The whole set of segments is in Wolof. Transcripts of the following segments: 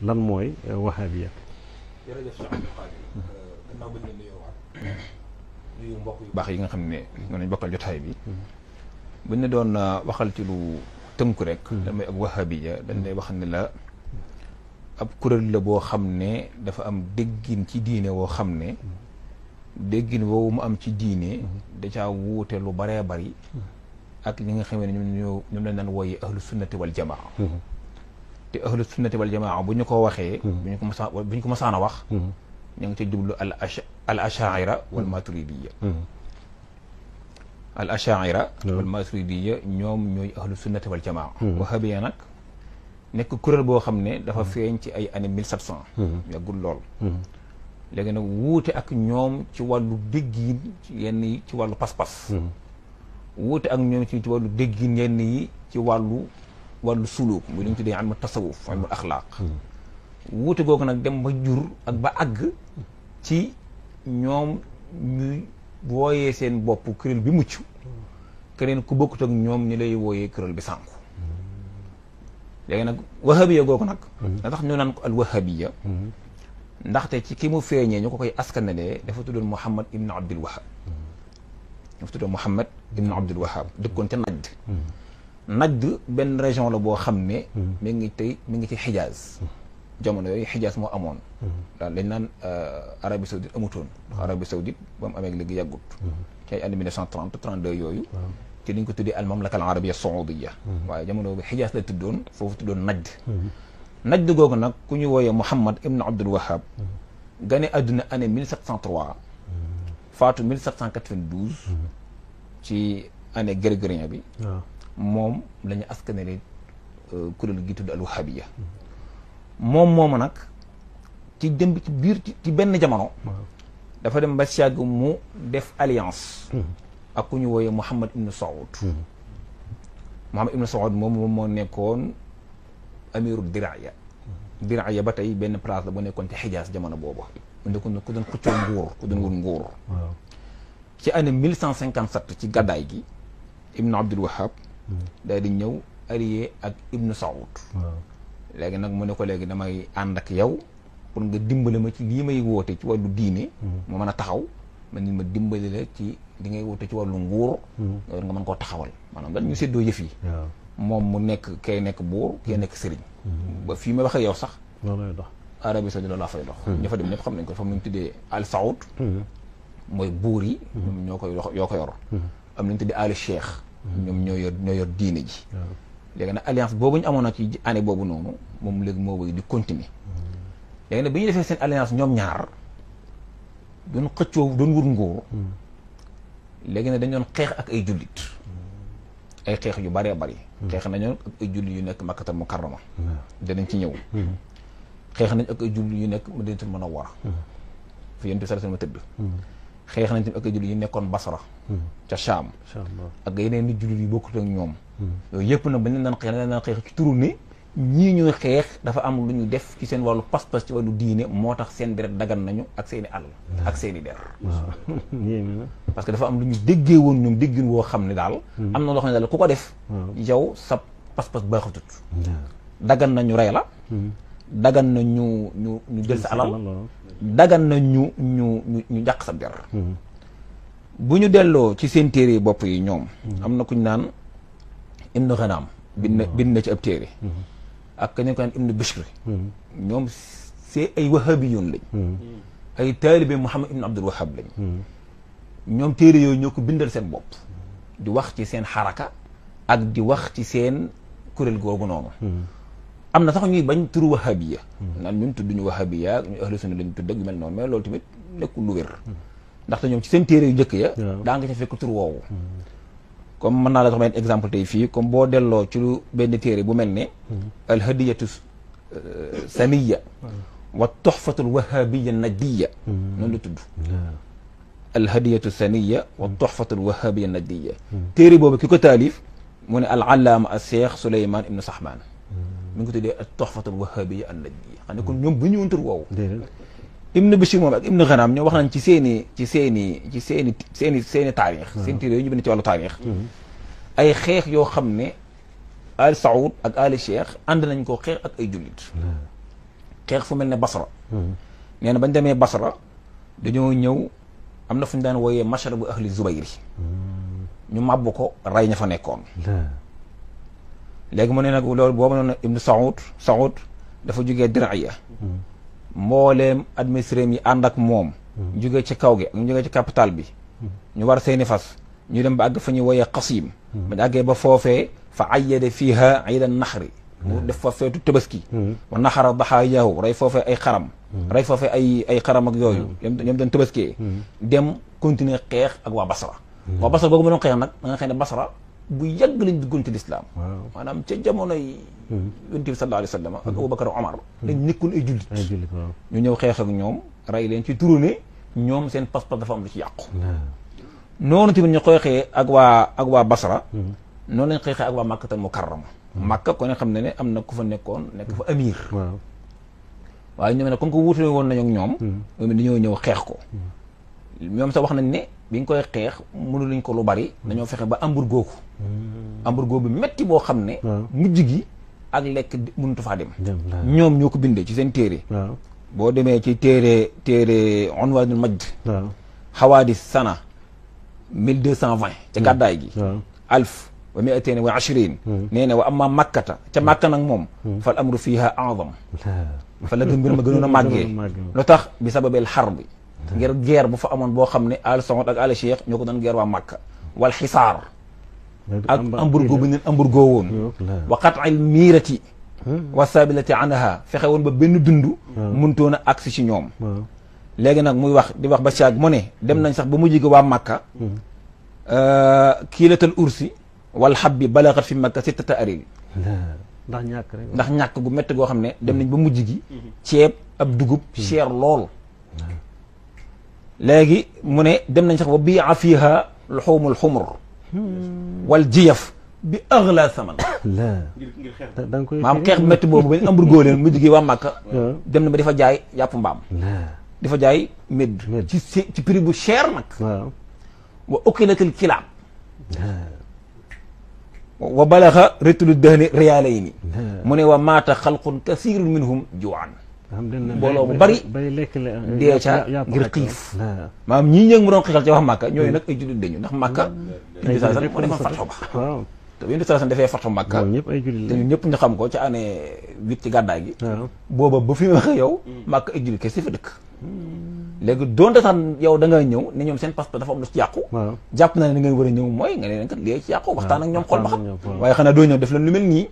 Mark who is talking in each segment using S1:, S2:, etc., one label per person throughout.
S1: lan mooy wahabiya.
S2: jërëjëf Cheikh Abdou Khadir gannaaw bañ leen nuyoowaat nuyu mbokk yu baax yi nga xam ne ñoo nañ bokkal jotaay bi buñ ne doon waxal ci lu tënku rek lan mooy ak wahabiya dañ lay wax ne la ab kuréel la boo xam ne dafa am déggin ci diine woo xam ne déggin woowu mu am ci diine da caa wuute lu baree bari ak ñi nga xam ne ñoom lañ daan wooye ahlu sunnati wal jamaa te ahlu sunnati wal jamaa bu ñu ko waxee bu ñu ko masaan a wax ñu ngi ci jublu al ashaira wal maturidiya al ashaira wal maturidiya ñoom ñooy ahlu sunnati wal jamaa wahabiya nag nekk kuréel boo xam ne dafa feeñ ci ay année 1700 yàggul lool léegi nag wuute ak ñoom ci wàllu déggin yenn yi ci wàllu pas-pas wuute ak ñoom ci wàllu déggin yenn yi ci wàllu suluk muy li ñu tuddee ilmu tasawuf ilmu axlaaq wuute googu nag dem ba jur ak ba àgg ci ñoom ñuy wooyee seen bopp kuréel bi mucc keneen ku bokkut ak ñoom ñi lay wooyee kuréel bi sànku léegi nag wahabiya googu nag da tax ñu naan ko al wahabiya ndaxte ci ki mu feeñee ñu ko koy askanalee dafa tuddoon Muhammad ibn Abdul Wahab dafa tuddoon Muhammad ibn Abdul Wahab dëkkoon ca Najd Najd benn région la boo xam ne mi ngi ci Xijaaz jamono yooyu Xijaaz moo amoon daal dañ naan Arabie Saoudite amutoon ndax Arabie Saoudite ba mu amee léegi yàggut ci ay année 1930 32 yooyu ci liñ ko tuddee al mamlaka al arabia saoudiya waaye jamono bi Xijaaz la tuddoon foofu tuddoon Najd Najd googu nag ku ñu wooyee Muhammad ibn Abdul Wahab gane àdduna année 1703 faatu 1792 ci année grégorien bi moom la ñu askanale kuréel gi tudd al wahabiya moomu nag ci dem ci biir ci benn jamono dafa dem ba yàgg mu def alliance ak ku ñu wooyee Muhammad ibn Saoud Muhammad ibn Saoud moom moo nekkoon amiru Diraya ba tey benn place la bu nekkoon ci Xijaaz jamono boobu mu nekkoon ku doon xëccoo nguur ku doon wut nguur ci année 1157 ci gàddaay gi Ibn Abdul Wahab daal di ñëw allié ak Ibn Saoud léegi nag mu ne ko léegi damay ànd ak yow pour nga dimbale ma ci lii may woote ci wàllu diine ma mën a taxaw man ni ma dimbali la ci li ngay woote ci wàllu nguur nga mën koo taxawal maanaam dañ ñu séddoo yëf yi moom mu nekk kay nekk buur kay nekk sëriñ ba fii ma wax ak yow sax Arabie Saoudite loolu laa fay dox ña fa dem ñëpp xam nañ ko fa mu ñu tuddee Al Saoud mooy buur yi ñoom ñoo ko yor am nañu tuddee Al Cheikh ñoom ñoo yor diine ji léegi nag alliance boobu ñu amoon na ci année boobu noonu moom léegi moo wéy di continuer léegi nag bi ñu defee seen alliance ñoom ñaar doon xëccoo doon wut nguur léegi nag dañ doon xeex ak ay jullit ay xeex yu bëree bëri xeex nañu ak ay jullit yu nekk Makkatal Mukarrama danañ ci ñëw xeex nañ ak ay jullit yu nekk Madinatul Munawwara fi Yonent bi sallallahu alayhi wasallam tëdd xeex nañ tamit ak ay jullit yu nekkoon Basra ca Shaam ak yeneen ni jullit yu bokkut ak ñoom yooyu yëpp nag bañ leen daan xeex ci turu ni ñii ñuy xeex dafa am lu ñu def ci seen wàllu pas-pas ci wàllu diine moo tax seen deret dagan nañu ak seeni alal ak seeni der parce que dafa am lu ñu déggee woon ñoom déggin woo xam ne daal am na loo xam ne daal ku ko def yow sa pas-pas baaxatut dagan nañu rey la dagan na ñu jël sa alal dagan na ñu jàq sa der bu ñu delloo ci seen téere bopp yi ñoom am na kuñ naan Ibn Ghanam bind na ci ab téere ak keneen ko naan Ibn Bishr ñoom c'est ay wahabiyun lañ ay taalibe Muhammad ibn Abdul Wahab lañ ñoom téere yooyu ñoo ko bindal seen bopp di wax ci seen xaraka ak di wax ci seen kuréel googu noonu am na sax ñuy bañ turu wahabiya naan ñun tudduñu wahabiya ñu ahlu sunna lañu tudd ak yu mel noonu mais loolu tamit nekkul lu wér ndaxte ñoom ci seen téere yu njëkk ya daa nga ca fekk tur woowu comme mën naa la jox benn exemple tey fii comme boo delloo ci lu benn téere bu mel ne al hadiyatu saniya wa tuhfatul wahabiya najdiya noonu la tudd al hadiyatu saniya wa tuhfatul wahabiya najdiya téere boobu ki ko taalif mu ne al allaama al cheikh Souleymane ibn Sahman mi ngi ko tuddee al tuhfatul wahabiya an najdiya xam ne kon ñoom bu ñëwoon tur woowu Ibn Bashir moom ak Ibn Ghanam ñoo wax nañ ci seeni taarix seen téere yooyu ñu bind ci wàllu taarix ay xeex yoo xam ne Al Saoud ak Ali Cheikh ànd nañ ko xeex ak ay jullit xeex fu mel ne Basra. nee na bañ demee Basra dañoo ñëw am na fu ñu daan wooyee mashrabu ahli Zubayri ñu màbb ko rey ña fa nekkoon. léegi mu ne nag loolu boobu noonu Ibnu Saoud dafa jógee Diraya. mbooleem administré yi ànd ak moom. jógee ci kaw gi ak ñu jógee ci capital bi. ñu war seeni fas ñu dem ba àgg fa ñuy wooyee Qasim. ba àggee ba foofee fa ayyada fiiha iidan naxri. mu def fa feetu tabaski. wa naxara daxaayahu rey foofee ay xaram. rey foofee ay xaram ak yooyu. ñoom doon tabaskee. dem continuer xeex ak waa Basra. waa Basra boobu ma doon xeex nag da nga xam ne Basra bu yàgg lañ duggoon ci lislaam. maanaam ca jamonoy yonent bi sallallahu alayhi wa sallam ak Abubakar Omar. dañ nekkoon ay jullit. ñu ñëw xeex ak ñoom rey leen ci turu ne ñoom seen pas-pas dafa am lu ci yàqu. noonu tamit ñu xeexee ak waa Basra. noonu lañ xeexee ak waa Makkatal Mukarrama. Makka ko ne xam ne ne am na ku fa nekkoon nekk fa amir. waaye ñoom nag comme que wuutale woon nañu ak ñoom. ñoom dañoo ñëw xeex ko. ñoom sax wax nañ ne biñ koy xeex mënu luñ ko lu bari. dañoo fexe ba embargo ko. embargo bi metti boo xam ne. mujj gi ak lekk mënutu faa dem. ñoom ñoo ko bindee ci seen téere. boo demee ci téere Unwaanul Majd. xawaadis sana 1220. ca gàddaay gi. alf wa mi'atayn wa 20. nee na wa amma makkata ca Makka nag moom. fal amru fiha a'zam. fa la mbir ma gënoon a màggee. lu tax bi sababil harbi. ngir guerre bu fa amoon boo xam ne al Saoud ak al Cheikh ñoo ko doon guerre waa Makka. wal xisaar. ak embargo bi neen embargo woon. wa qat'il miirati. wa sabilati anha fexe woon ba benn dund. mënutoon a agsi ci ñoom. léegi nag muy wax di wax ba caag mu ne dem nañ sax ba mujj gi waa Makka. kiilatal ursi. wal habbi balagat fi Makka sittata aril. ndax ñàkk gu métti goo xam ne dem nañ ba mujj gi. ceeb ab dugub cher lool. léegi mu ne dem nañ sax ba bi'a fiha luhumul humur. wal jiyaf bi aghla saman. maam xeex bu métti boobu ba ñu embargo leen mujj gi waa Makka. dem na ba dafa jaay yàpp mbaam. dafa jaay médd. ci prix bu cher nag. wa ukilatil kilaab. wa balaxa retulu dahni riyaalayni. mu ne wa maata xalqun kasirun minhum juu'an. mbooloo bu bari dee ca ngir xiif. maam ñii ñëng mu doon xeexal ca wax Makka ñooyu nag ay jullit dañu ndax Makka. indi saa moo defoon fatxu ba. te indi saa defee fatxu Makka. te ñun ñëpp ñu xam ko ca année 8 ci gàddaay gi. booba ba fi mu waxee yow. Makka ay jullit kese fa dëkk. léegi doonte sax yow da nga ñëw ne ñoom seen passeport dafa am lu ci yàqu. jàpp na ne ni ngay war a ñëw mooy nga ne leen kat lii ci yàqu waxtaan ak ñoom xool ba xam. waaye xanaa doo ñëw def leen lu mel nii.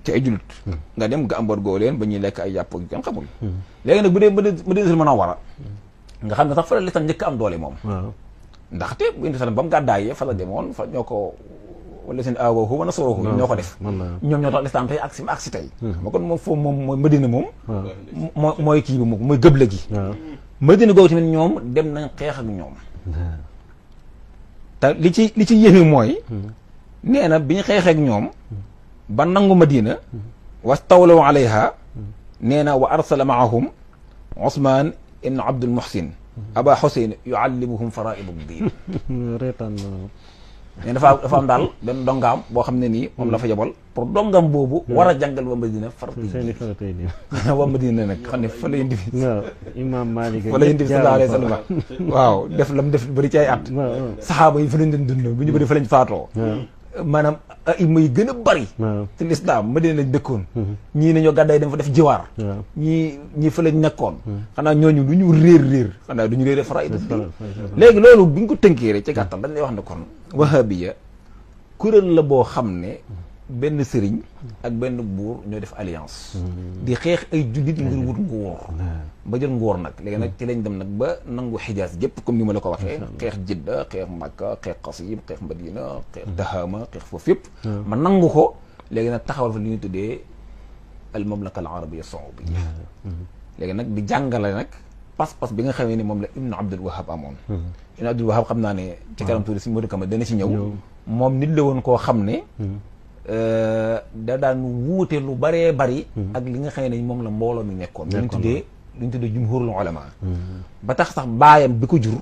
S1: ci ay jullit.
S2: nga dem nga embargo leen ba ñuy lekk ay yàpp ak kenn xamul. léegi nag bu dee Madinatul Munawwara nga xam ne sax fa la lislam njëkk am doole moom. ndaxte bu indi salam ba mu gàddaayee fa la demoon fa ñoo ko wala seen aawoohu wa nasruhu ñoo ko def. ñoom ñoo tax lislam tey agsi tey. ma kon moom foofu moom mooy Madina moom. mooy kii bi moom mooy gëble gi. Madina googu tamit ñoom dem nañ xeex ak ñoom. te li ci yéeme mooy. nee na bi ñu xeexee ak ñoom. ba nangu Madina. wastawlaw alayha. nee na wa arsala maahum Ousmane ibn Abdul Muhsin. Aba Xuseyn yuallimuhum faraidu diin. nee dafa am daal benn dongaam boo xam ne nii moom la fa yebal pour dongam boobu war a jàngal waa Madina faratay diin waa Madina nag xam ne fa la yëndi bi
S1: Imam Malik
S2: fa la yëndi bi sallallahu alayhi wa sallam waaw def lam def bëri ci ay at saxaaba yi fa lañ doon dund bu ñu bëri fa lañ faatoo maanaam ima yi gën a bëri ci lislaam Madina lañ dëkkoon ñii nañoo gàddaay dem fa def jiwaar ñii fa lañ nekkoon xanaa ñooñu du ñu réer xanaa du ñu réer faraidu diin léegi loolu bu ñu ko tënkee rek ci gàttal dañ lay wax ne kon wahabiya kuréel la boo xam ne benn sëriñ ak benn buur ñoo def alliance di xeex ay jullit ngir wut nguur ba jël nguur nag léegi nag ci lañ dem nag ba nangu xijaas gépp comme ni ma la ko waxee xeex Jidda xeex Makka xeex Qasim xeex Madina xeex Dahama xeex foofu yëpp ma nangu ko léegi nag taxawal fa li ñuy tuddee al mamlaka al arabia saoudia léegi nag di jàngale nag pas-pas bi nga xamee ni moom la Ibn Abdul Wahab amoon Ibn Abdul Wahab xam naa ne ci kanam tuuti si Modou Kama dana ci ñëw moom nit la woon koo xam ne da daan wuute lu baree bari ak li nga xam ne moom la mbooloo mi nekkoon lu ñu tuddee jumhurul ulama ba tax sax baayam bi ko jur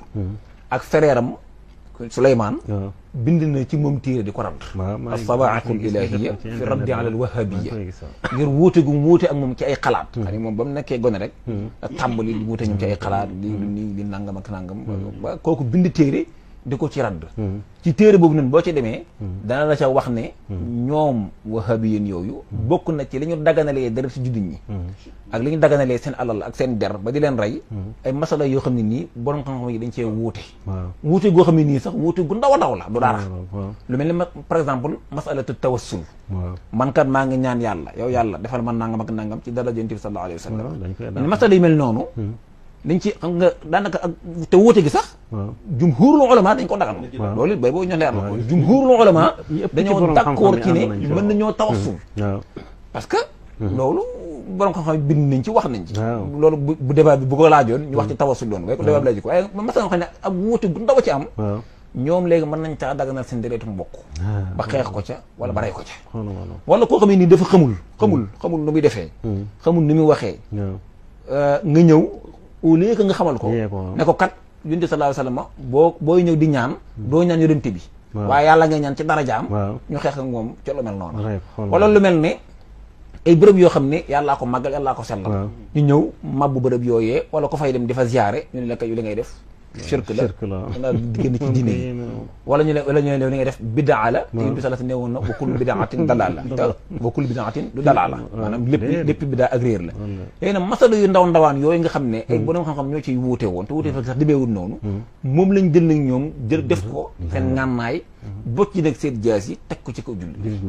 S2: ak fereeram Suleymaan bind na ci moom téere di ko radd as-sawa'iqul ilahiyya fi raddi ala al-wahhabiyya ngir wuute gu wuute ak moom ci ay xalaat xam ne moom ba mu nekkee gone rek tàmbali di wuute ñoom ci ay xalaat li nangam ak nangam ba kooku bind téere di ko ci radd ci téere boobu noonu boo ci demee dana la ca wax ne ñoom wahabiyin yooyu bokk na ci li ñu daganalee deret si juddit ñi ak li ñu daganalee seen alal ak seen der ba di leen rey ay masala yoo xam ne nii borom xam-xam yi dañ cee wuute wuute goo xam ne nii sax wuute gu ndaw a ndaw la du dara lu mel ni par exemple masalatu tawassul man kat maa ngi ñaan yàlla yow yàlla defal man nangam ak nangam ci daraja Yonent bi sallallahu alayhi wa sallam masala yu mel noonu dañ ci xam nga daanaka ak te wuute gi sax jumhurul ulama dañ ko dagal loolu bay boo ñoo leer la jumhurul ulama dañoo d'accord ci ne mën nañoo tawassul parce que loolu borom xam-xam bind nañ ci wax nañ ci loolu bu débat bi bu ko laajoon ñu wax ci tawassul doon waaye ko débat bi laaj ko waaye masala xam ne ak wuute gu ndaw ci am ñoom léegi mën nañ caa daganal seen deretu mbokk ba xeex ko ca wala ba rey ko ca wala koo xam ne nii dafa xamul nu muy defee xamul ni muy waxee nga ñëw au lieu que nga xamal ko ne ko kat Yonent bi sallallahu alayhi wasallam booy ñëw di ñaan doo ñaan Yonent bi waaye yàlla ngay ñaan ci darajaam ñu xeex ak moom ci lu mel noonu wala lu mel ne ay bërëb yoo xam ne yàllaa ko màggal yàllaa ko sellal ñu ñëw mabbu bërëb yooyee wala ko fay dem di fa ziyaare ñu ne la kay li ngay def shirk la dangaa génn ci diine yi wala ñu ne li ngay def bidaa la te Yonent bi sallallahu alayhi wasallam ne woon na wa kullu bidaatin dalaala te wa kullu bidaatin du dalaala maanaam lépp bidaa ak réer la léegi nag masala yu ndaw ndawaan yooyu nga xam ne ay borom xam-xam ñoo ciy wuute woon te wuute fa sax demeewul noonu moom lañ jël nag ñoom jël def ko seen ngànnaay bocc ci nag seen jaas yi teg ko ci kaw julli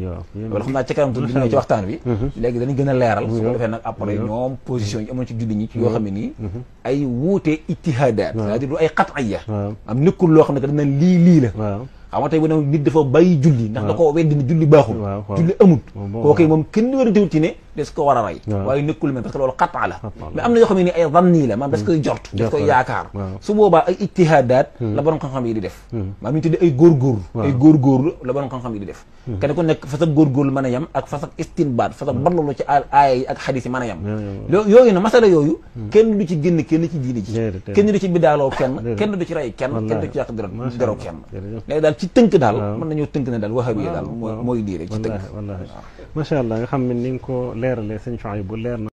S2: wala xam naa ci kanam tuuti ñëw ci waxtaan bi léegi dañu gën a leeral su ko defee nag après ñoom position yi amoon ci julli ñi ci yoo xam ne nii ay wuute ijtihaadaat c'est-à-dire du ay qat'iyya am nekkul loo xam ne que dana lii la xam nga tey bu ne nit dafa bàyyi julli ndax da ko weddi ne julli baaxul julli amut kooku moom kenn wérantewul ci ne des ko war a rey waaye nekkul mel parce que loolu qat'a la mais am na yoo xam ne ni ay zanni la maanaam das koy jort das koy yaakaar su boobaa ay ijtihaadaat la borom xam-xam yi di def maanaam ñu tuddee ay góorgóorlu la borom xam-xam yi di def kenn ku nekk fa sa góorgóorlu mën a yem ak fa sa istinbaat fa sa barloolu ci aaya yi ak xadiis yi mën a yem yooyu na masala yooyu kenn du ci génn kenn ci diine ji kenn du ci bidaaloo kenn du ci rey kenn du ci yàq dero kenn léegi daal ci tënk daal mën nañoo tënk ne daal wahabi daal mooy lii rek ci tënk
S1: macha allah nga xam ne ni nga ko leeralee sëñ Chouaïbou leer na